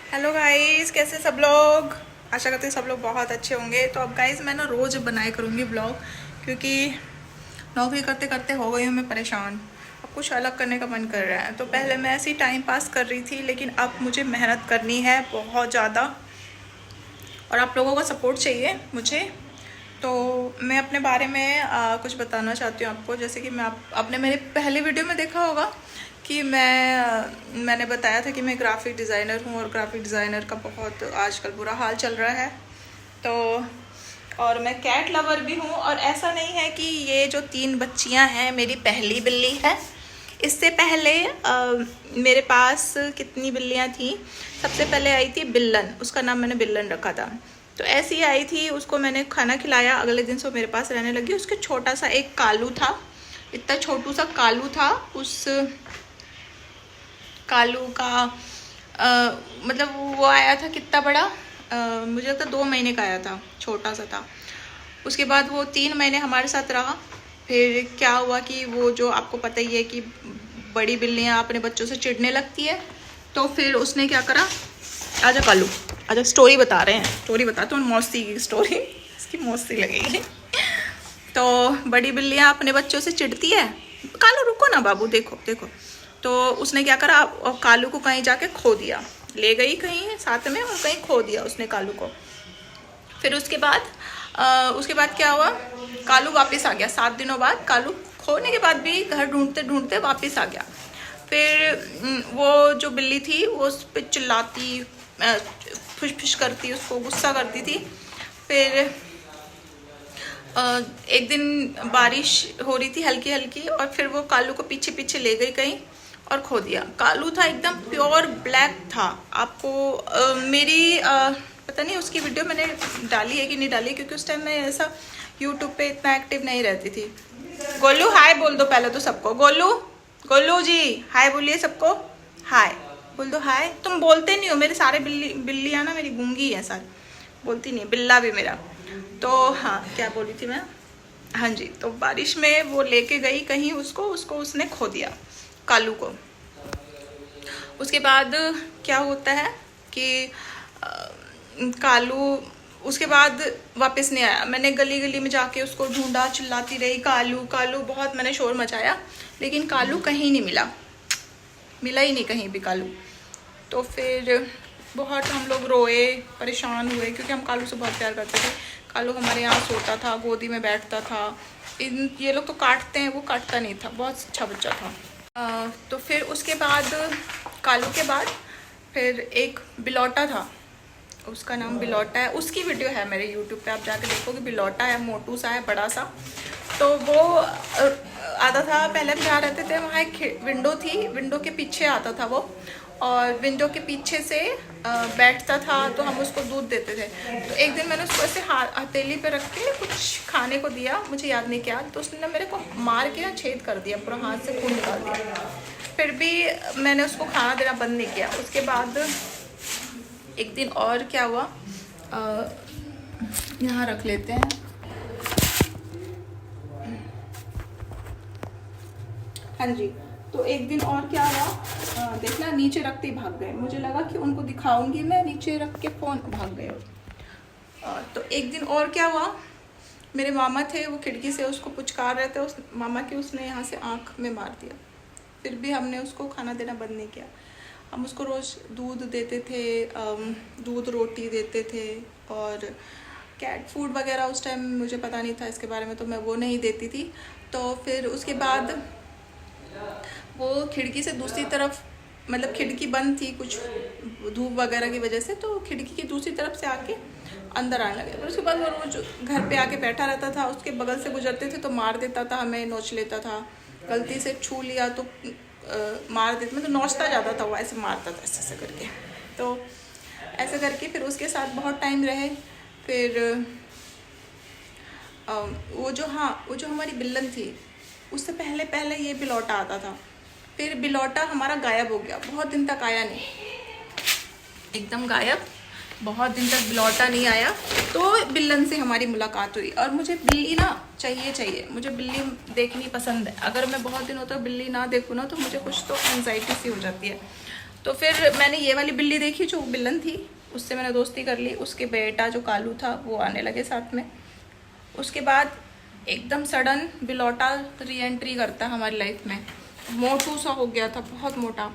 Hello guys, कैसे सब लोग। आशा करते हैं सब लोग बहुत अच्छे होंगे। तो अब गाइस मैं ना रोज़ बनाया करूँगी ब्लॉग, क्योंकि नौकरी करते करते हो गई हूँ मैं परेशान। अब कुछ अलग करने का मन कर रहा है। तो पहले मैं ऐसे ही टाइम पास कर रही थी, लेकिन अब मुझे मेहनत करनी है बहुत ज़्यादा और आप लोगों का सपोर्ट चाहिए मुझे। तो मैं अपने बारे में कुछ बताना चाहती हूँ आपको। जैसे कि आपने मेरे पहले वीडियो में देखा होगा कि मैंने बताया था कि मैं ग्राफिक डिज़ाइनर हूँ, और ग्राफिक डिज़ाइनर का बहुत आजकल बुरा हाल चल रहा है। तो और मैं कैट लवर भी हूँ। और ऐसा नहीं है कि ये जो 3 बच्चियाँ हैं मेरी पहली बिल्ली है। इससे पहले मेरे पास कितनी बिल्लियाँ थी। सबसे पहले आई थी बिल्लन, उसका नाम मैंने बिल्लन रखा था। तो ऐसी ही आई थी, उसको मैंने खाना खिलाया, अगले दिन से वो मेरे पास रहने लगी। उसके छोटा सा एक कालू था, इतना छोटू सा कालू था। उस कालू का मतलब वो आया था कितना बड़ा, मुझे लगता 2 महीने का आया था, छोटा सा था। उसके बाद वो 3 महीने हमारे साथ रहा। फिर क्या हुआ कि वो जो आपको पता ही है कि बड़ी बिल्लियाँ अपने बच्चों से चिढ़ने लगती है। तो फिर उसने क्या करा, आजा कालू आजा, स्टोरी बता रहे हैं, स्टोरी बता तो मौसी की स्टोरी इसकी मौसी लगेगी। तो बड़ी बिल्लियाँ अपने बच्चों से चिढ़ती है। कालू रुको ना बाबू, देखो देखो। तो उसने क्या करा, कालू को कहीं जाके खो दिया, ले गई कहीं साथ में और कहीं खो दिया उसने कालू को। फिर उसके बाद क्या हुआ, कालू वापस आ गया 7 दिनों बाद। कालू खोने के बाद भी घर ढूंढते ढूंढते वापस आ गया। फिर वो जो बिल्ली थी वो उस पर चिल्लाती, फुश फुश करती, उसको गुस्सा करती थी। फिर एक दिन बारिश हो रही थी हल्की हल्की, और फिर वो कालू को पीछे पीछे ले गई कहीं और खो दिया। कालू था एकदम प्योर ब्लैक था। आपको पता नहीं उसकी वीडियो मैंने डाली है कि नहीं डाली, क्योंकि उस टाइम मैं ऐसा यूट्यूब पे इतना एक्टिव नहीं रहती थी। गोलू हाय बोल दो पहले तो सबको। गोलू, गोलू जी हाय बोलिए सबको, हाय बोल दो हाय। तुम बोलते नहीं हो, मेरे सारे बिल्लियाँ ना मेरी गूंगी है सारी, बोलती नहीं। बिल्ला भी मेरा। तो हाँ, क्या बोली थी मैं, हाँ जी। तो बारिश में वो लेके गई कहीं उसको उसको उसने खो दिया कालू को। उसके बाद क्या होता है कि कालू उसके बाद वापस नहीं आया। मैंने गली गली में जाके उसको ढूंढा, चिल्लाती रही कालू कालू, बहुत मैंने शोर मचाया, लेकिन कालू कहीं नहीं मिला, मिला ही नहीं कहीं भी कालू। तो फिर बहुत हम लोग रोए, परेशान हुए, क्योंकि हम कालू से बहुत प्यार करते थे। कालू हमारे यहाँ सोता था, गोदी में बैठता था। ये लोग तो काटते हैं, वो काटता नहीं था, बहुत अच्छा बच्चा था। तो फिर उसके बाद कालू के बाद फिर एक बिलौटा था, उसका नाम बिलौटा है। उसकी वीडियो है मेरे यूट्यूब पे, आप जाके देखोगे। बिलौटा है, मोटू सा है, बड़ा सा। तो वो आता था, पहले हम जहाँ रहते थे वहाँ एक विंडो थी, विंडो के पीछे आता था वो, और विंडो के पीछे से बैठता था, तो हम उसको दूध देते थे। तो एक दिन मैंने उसको ऐसे हथेली पे रख के कुछ खाने को दिया, मुझे याद नहीं क्या, तो उसने ना मेरे को मार के ना छेद कर दिया, पूरा हाथ से खून निकाल दिया। फिर भी मैंने उसको खाना देना बंद नहीं किया। उसके बाद एक दिन और क्या हुआ, यहाँ रख लेते हैं। हाँ जी। तो एक दिन और क्या हुआ, देखना नीचे रखते ही भाग गए। मुझे लगा कि उनको दिखाऊंगी मैं, नीचे रख के फ़ोन, भाग गए। तो एक दिन और क्या हुआ, मेरे मामा थे, वो खिड़की से उसको पुचकार रहे थे, उस मामा की उसने यहाँ से आँख में मार दिया। फिर भी हमने उसको खाना देना बंद नहीं किया। हम उसको रोज़ दूध देते थे, दूध रोटी देते थे, और कैट फूड वगैरह उस टाइम मुझे पता नहीं था इसके बारे में, तो मैं वो नहीं देती थी। तो फिर उसके बाद वो खिड़की से दूसरी तरफ, मतलब खिड़की बंद थी कुछ धूप वगैरह की वजह से, तो खिड़की की दूसरी तरफ से आके अंदर आने लगे। फिर उसके बाद वो रोज घर पे आके बैठा रहता था, उसके बगल से गुजरते थे तो मार देता था, हमें नोच लेता था। गलती से छू लिया तो मार देता, मतलब नोचता जाता था वो, ऐसे मारता था ऐसे करके। तो ऐसे करके फिर उसके साथ बहुत टाइम रहे। फिर वो जो हमारी बिल्लन थी, उससे पहले पहले ये बिलौटा आता था। फिर बिलौटा हमारा गायब हो गया, बहुत दिन तक आया नहीं, एकदम गायब, बहुत दिन तक बिलौटा नहीं आया। तो बिल्लन से हमारी मुलाकात हुई, और मुझे बिल्ली ना चाहिए, मुझे बिल्ली देखनी पसंद है। अगर मैं बहुत दिनों तक बिल्ली ना देखूँ ना, तो मुझे कुछ तो एंजाइटी सी हो जाती है। तो फिर मैंने ये वाली बिल्ली देखी जो बिल्लन थी, उससे मैंने दोस्ती कर ली। उसके बेटा जो कालू था वो आने लगे साथ में। उसके बाद एकदम सडन बिलौटा री एंट्री करता है हमारी लाइफ में। मोटू सा हो गया था, बहुत मोटा।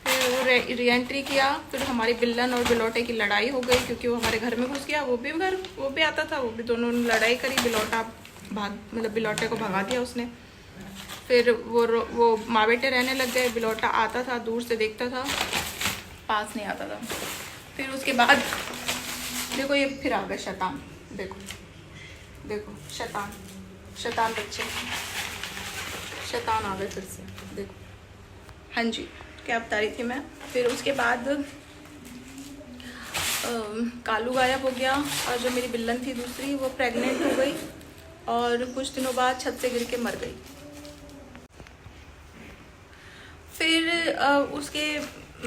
फिर वो री एंट्री किया। फिर हमारी बिल्लन और बिलौटे की लड़ाई हो गई, क्योंकि वो हमारे घर में घुस गया। वो भी आता था, वो भी, दोनों ने लड़ाई करी। बिलौटा मतलब बिलौटे को भगा दिया उसने। फिर वो माँ बेटे रहने लग गए। बिलौटा आता था, दूर से देखता था, पास नहीं आता था। फिर उसके बाद देखो ये फिर आ गए शैतान। देखो देखो शैतान बच्चे, शैतान आ गए फिर से। देखो, हाँ जी, क्या बता रही थी मैं। फिर उसके बाद कालू गायब हो गया, और जो मेरी बिल्लन थी दूसरी, वो प्रेग्नेंट हो गई और कुछ दिनों बाद छत से गिर के मर गई। फिर उसके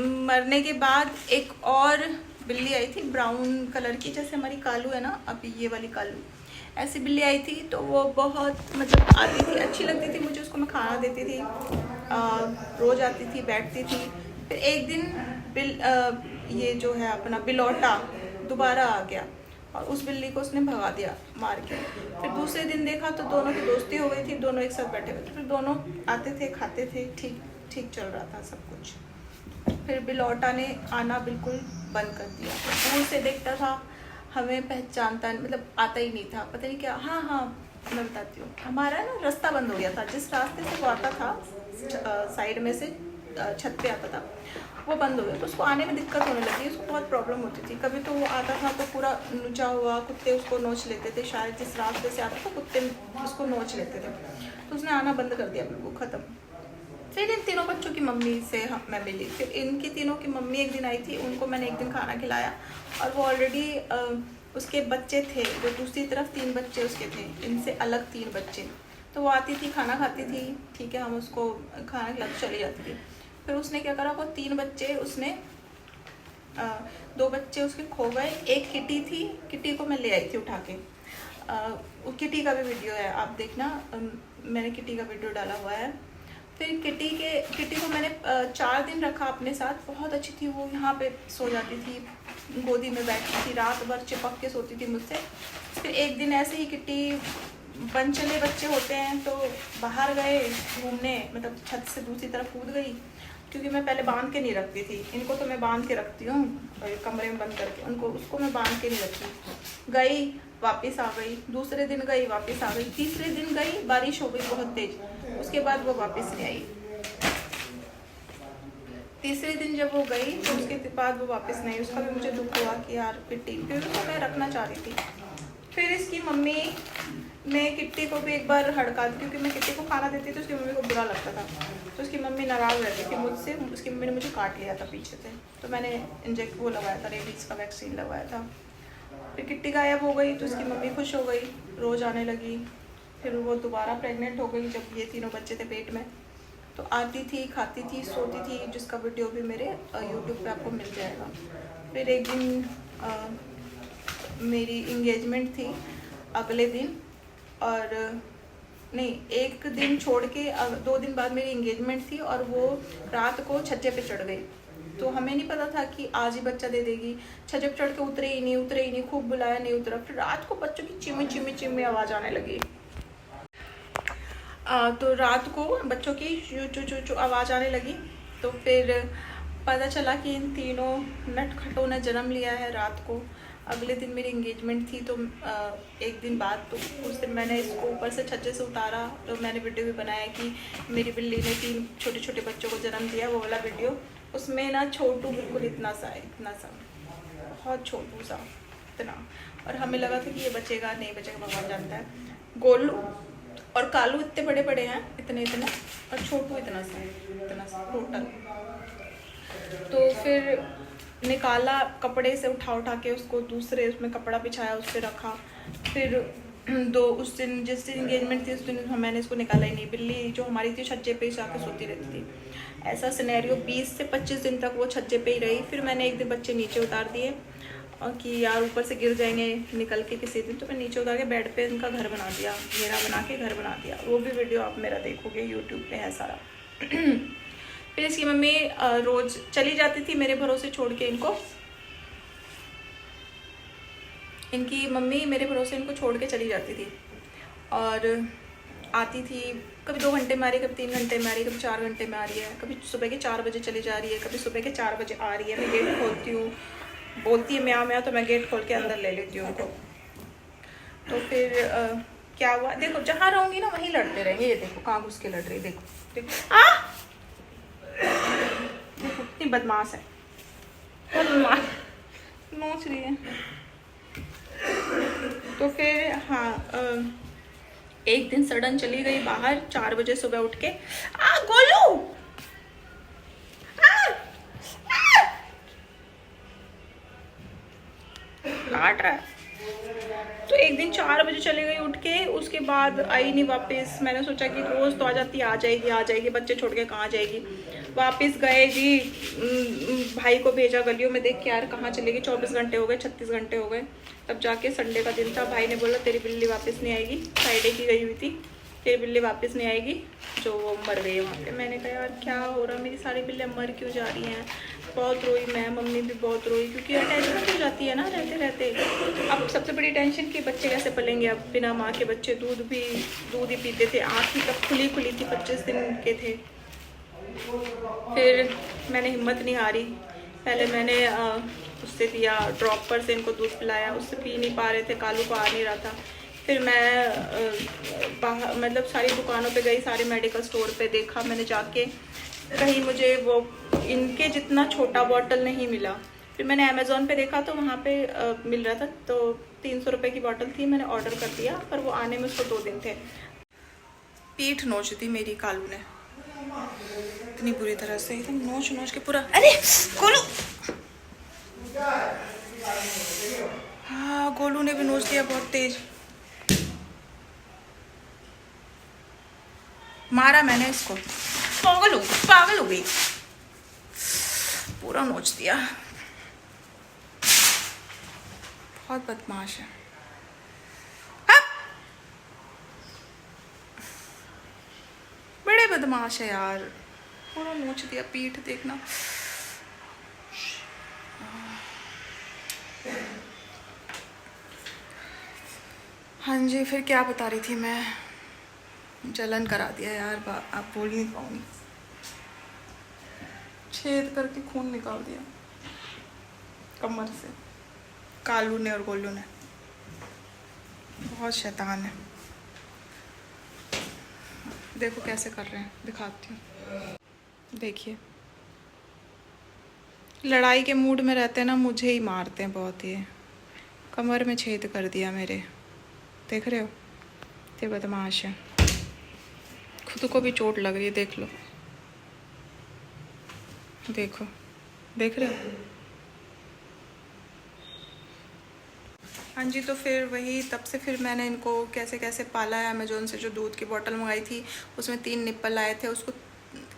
मरने के बाद एक और बिल्ली आई थी ब्राउन कलर की, जैसे हमारी कालू है ना, अभी ये वाली कालू, ऐसी बिल्ली आई थी। तो वो बहुत मतलब आती थी, अच्छी लगती थी मुझे, उसको मैं खाना देती थी, रोज़ आती थी, बैठती थी। फिर एक दिन ये जो है अपना बिलौटा दोबारा आ गया और उस बिल्ली को उसने भगा दिया मार के। फिर दूसरे दिन देखा तो दोनों की दोस्ती हो गई थी, दोनों एक साथ बैठे हुए थे। फिर दोनों आते थे, खाते थे, ठीक चल रहा था सब कुछ। फिर बिलौटा ने आना बिल्कुल बंद कर दिया। दूर से देखता था, हमें पहचानता नहीं, मतलब आता ही नहीं था, पता नहीं क्या। हाँ मैं बताती हूँ। हमारा ना रास्ता बंद हो गया था, जिस रास्ते से वो आता था साइड में से छत पे आता था, वो बंद हो गया। तो उसको आने में दिक्कत होने लगी, उसको बहुत प्रॉब्लम होती थी। कभी तो वो आता था तो पूरा नुचा हुआ, कुत्ते उसको नोच लेते थे, शायद जिस रास्ते से आता था कुत्ते उसको नोच लेते थे। तो उसने आना बंद कर दिया, बिल्कुल ख़त्म। फिर इन तीनों बच्चों की मम्मी से मैं मिली। फिर इनकी तीनों की मम्मी एक दिन आई थी, उनको मैंने एक दिन खाना खिलाया, और वो ऑलरेडी उसके बच्चे थे, जो दूसरी तरफ 3 बच्चे उसके थे, इनसे अलग 3 बच्चे। तो वो आती थी, खाना खाती थी, ठीक है, हम उसको खाना खिला चली जाती थी। फिर उसने क्या करा, वो 3 बच्चे उसने 2 बच्चे उसके खो गए। एक किटी थी, किटी को मैं ले आई थी उठा के। किटी का भी वीडियो है, आप देखना, मैंने किटी का वीडियो डाला हुआ है। फिर किटी को मैंने 4 दिन रखा अपने साथ। बहुत अच्छी थी वो, यहाँ पे सो जाती थी, गोदी में बैठती थी, रात भर चिपक के सोती थी मुझसे। फिर एक दिन ऐसे ही किटी, बनचले बच्चे होते हैं, तो बाहर गए घूमने, मतलब छत से दूसरी तरफ कूद गई, क्योंकि मैं पहले बांध के नहीं रखती थी इनको, तो मैं बांध के रखती हूँ कमरे में बंद करके उनको, उसको मैं बांध के नहीं रखती। गई, वापस आ गई, दूसरे दिन गई, वापस आ गई, तीसरे दिन गई, बारिश हो गई बहुत तेज, उसके बाद वो वापस नहीं आई। तीसरे दिन जब वो गई तो उसके बाद वो वापस नहीं, उसका भी मुझे दुख हुआ कि यार किट्टी, फिर उसको मैं रखना चाह रही थी। फिर इसकी मम्मी ने किट्टी को भी एक बार हड़का दी, क्योंकि मैं किट्टी को खाना देती थी, उसकी मम्मी को बुरा लगता था, तो उसकी मम्मी नाराज़ रहती थी मुझसे। उसकी मम्मी ने मुझे काट लिया था पीछे से, तो मैंने वो लगाया था, रेबीज़ का वैक्सीन लगवाया था। फिर किट्टी गायब हो गई तो उसकी मम्मी खुश हो गई, रोज़ आने लगी। फिर वो दोबारा प्रेग्नेंट हो गई, जब ये तीनों बच्चे थे पेट में, तो आती थी, खाती थी, सोती थी, जिसका वीडियो भी मेरे यूट्यूब पे आपको मिल जाएगा। फिर एक दिन मेरी इंगेजमेंट थी अगले दिन, और नहीं, एक दिन छोड़ के 2 दिन बाद मेरी इंगेजमेंट थी, और वो रात को छज्जे पे चढ़ गई। तो हमें नहीं पता था कि आज ही बच्चा दे देगी। छज्जे पे चढ़ के उतरे ही नहीं, खूब बुलाया, नहीं उतरा। फिर रात को बच्चों की चिमी चिमी चिमी आवाज़ आने लगी। तो रात को बच्चों की चू चू चू आवाज़ आने लगी। तो फिर पता चला कि इन तीनों नटखटों ने जन्म लिया है रात को। अगले दिन मेरी इंगेजमेंट थी, तो एक दिन बाद, तो उस दिन मैंने इसको ऊपर से छज्जे से उतारा। तो मैंने वीडियो भी बनाया कि मेरी बिल्ली ने 3 छोटे छोटे बच्चों को जन्म दिया, वो वाला वीडियो। उसमें ना छोटू बिल्कुल इतना सा, बहुत छोटू सा, इतना, और हमें लगा था कि ये बचेगा नहीं बचेगा, भगवान जानता है। गोलू और कालू इतने बड़े बड़े हैं, इतने, और छोटू इतना सा टोटल। तो फिर निकाला कपड़े से, उठा के उसको, दूसरे उसमें कपड़ा बिछाया, उससे रखा। फिर उस दिन जिस दिन इंगेजमेंट थी, उस दिन मैंने इसको निकाला ही नहीं। बिल्ली जो हमारी थी छज्जे पे ही जाकर सोती रहती थी। ऐसा सिनेरियो 20 से 25 दिन तक वो छज्जे पे ही रही। फिर मैंने एक दिन बच्चे नीचे उतार दिए, और कि यार ऊपर से गिर जाएंगे निकल के किसी दिन, तो मैं नीचे उतार के बेड पे उनका घर बना दिया, घेरा बना के घर बना दिया। वो भी वीडियो आप मेरा देखोगे, यूट्यूब पे है सारा। फिर इसकी मम्मी रोज़ चली जाती थी मेरे भरोसे छोड़ के इनको। इनकी मम्मी मेरे भरोसे इनको छोड़ के चली जाती थी और आती थी, कभी 2 घंटे में आ रही है, कभी 3 घंटे में आ रही है, कभी 4 घंटे में आ रही है, कभी सुबह के 4 बजे चली जा रही है, कभी सुबह के 4 बजे आ रही है। मैं गेट खोलती हूँ, बोलती है म्याऊं म्याऊं, तो मैं गेट खोल के अंदर ले लेती हूँ उनको। तो फिर क्या हुआ, देखो जहाँ रहूँगी ना वहीं लड़ते रहेंगे। ये देखो कहाँ घुस के लड़ रही, देखो देखो देखो इतनी बदमाश है, बदमाश नोच रही है। तो फिर हाँ एक दिन सडन चली गई बाहर 4 बजे सुबह उठ के। गोलू काट रहा है। तो एक दिन 4 बजे चली गई उठ के, उसके बाद आई नहीं वापस। मैंने सोचा कि रोज तो आ जाती, आ जाएगी, बच्चे छोड़ के कहाँ जाएगी। वापस गए जी, भाई को भेजा गलियों में देख के, यार कहाँ चलेगी, 24 घंटे हो गए, 36 घंटे हो गए। तब जाके संडे का दिन था, भाई ने बोला तेरी बिल्ली वापस नहीं आएगी, फ्राइडे की गई हुई थी, तेरी बिल्ली वापस नहीं आएगी, जो वो मर गई वहाँ पे। मैंने कहा यार क्या हो रहा, मेरी सारी बिल्लियाँ मर क्यों जा रही हैं। बहुत रोई मैं, मम्मी भी बहुत रोई, क्योंकि टेंशन हो जाती है ना रहते रहते। अब सबसे बड़ी टेंशन कि बच्चे कैसे पलेंगे। अब बिना माँ के बच्चे दूध ही पीते थे, आँख ही तब खुली थी, 25 दिन के थे। फिर मैंने हिम्मत नहीं हारी, पहले मैंने उससे दिया, ड्रॉपर से इनको दूध पिलाया, उससे पी नहीं पा रहे थे, कालू को आ नहीं रहा था। फिर मैं बाहर मतलब सारी दुकानों पे गई, सारे मेडिकल स्टोर पे देखा मैंने जाके, कहीं मुझे वो इनके जितना छोटा बॉटल नहीं मिला। फिर मैंने अमेज़ॉन पे देखा तो वहाँ पे मिल रहा था, तो 300 रुपये की बॉटल थी, मैंने ऑर्डर कर दिया, पर वो आने में उसको 2 दिन थे। पीठ नोच दी मेरी कालू ने इतनी बुरी तरह से, एकदम नोच के पूरा। अरे गोलू, हाँ गोलू ने भी नोच दिया बहुत तेज, मारा मैंने इसको, पागल हो गई, पूरा नोच दिया। बहुत बदमाश है, बड़े बदमाश है यार, पूरा नोच दिया, पीठ देखना। हाँ जी, फिर क्या बता रही थी मैं, जलन करा दिया यार, आप बोल नहीं पाऊंगी, छेद करके खून निकाल दिया कमर से कालू ने और गोलू ने, बहुत शैतान है। देखो कैसे कर रहे हैं, दिखाती हूँ, देखिए लड़ाई के मूड में रहते हैं ना, मुझे ही मारते हैं बहुत ही। कमर में छेद कर दिया मेरे, देख रहे हो, ये बदमाश है, खुद को भी चोट लग रही है, देख लो, देखो देख रहे हो। हाँ जी, तो फिर वही तब से फिर मैंने इनको कैसे कैसे पाला है। अमेज़ोन से जो दूध की बोतल मंगाई थी उसमें 3 निप्पल आए थे, उसको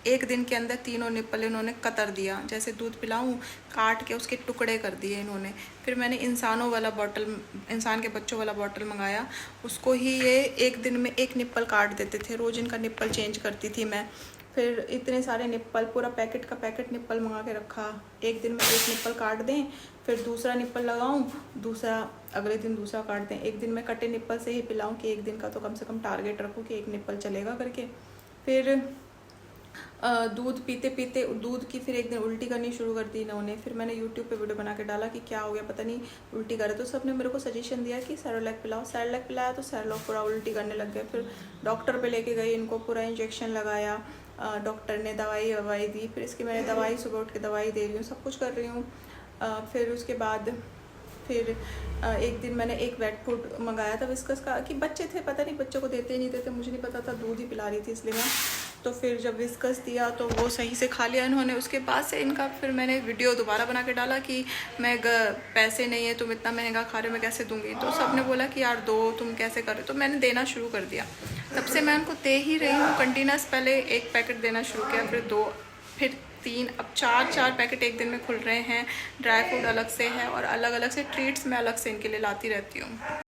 1 दिन के अंदर तीनों निप्पल इन्होंने कतर दिया। जैसे दूध पिलाऊं, काट के उसके टुकड़े कर दिए इन्होंने। फिर मैंने इंसानों वाला बॉटल, इंसान के बच्चों वाला बॉटल मंगाया, उसको ही ये 1 दिन में 1 निप्पल काट देते थे। रोज़ इनका निप्पल चेंज करती थी मैं। फिर इतने सारे निप्पल, पूरा पैकेट का पैकेट निप्पल मंगा के रखा। 1 दिन में 1 निप्पल काट दें, फिर दूसरा निप्पल लगाऊं, दूसरा अगले दिन दूसरा काट दें। 1 दिन में कटे निप्पल से ही पिलाऊं कि 1 दिन का तो कम से कम टारगेट रखूं कि 1 निप्पल चलेगा करके। फिर दूध पीते पीते दूध की फिर 1 दिन उल्टी करनी शुरू कर दी इन्होंने। फिर मैंने यूट्यूब पे वीडियो बना के डाला कि क्या हो गया, पता नहीं उल्टी करे। तो सबने मेरे को सजेशन दिया कि सेरेलैक पिलाओ। सेरेलैक पिलाया तो सेरेलैक पूरा उल्टी करने लग गए। फिर डॉक्टर पे लेके गई, इनको पूरा इंजेक्शन लगाया, डॉक्टर ने दवाई दी। फिर इसकी मैंने दवाई, सुबह उठ के दवाई दे रही हूँ, सब कुछ कर रही हूँ। फिर उसके बाद फिर 1 दिन मैंने एक वेट फूड मंगाया था विस्कस का, कि बच्चे थे, पता नहीं बच्चों को देते नहीं देते, मुझे नहीं पता था, दूध ही पिला रही थी इसलिए मैं। तो फिर जब विस्कस दिया तो वो सही से खा लिया इन्होंने। उसके बाद से इनका फिर मैंने वीडियो दोबारा बना के डाला कि मैं पैसे नहीं है, तुम इतना महंगा खा रहे हो, मैं कैसे दूंगी। तो सबने बोला कि यार दो, तुम कैसे कर रहे हो। तो मैंने देना शुरू कर दिया। तब से मैं उनको दे ही रही हूँ कंटिन्यूस। पहले 1 पैकेट देना शुरू किया, फिर 2, फिर 3, अब 4 पैकेट 1 दिन में खुल रहे हैं। ड्राई फ्रूट अलग से है और अलग अलग से ट्रीट्स मैं अलग से इनके लिए लाती रहती हूँ।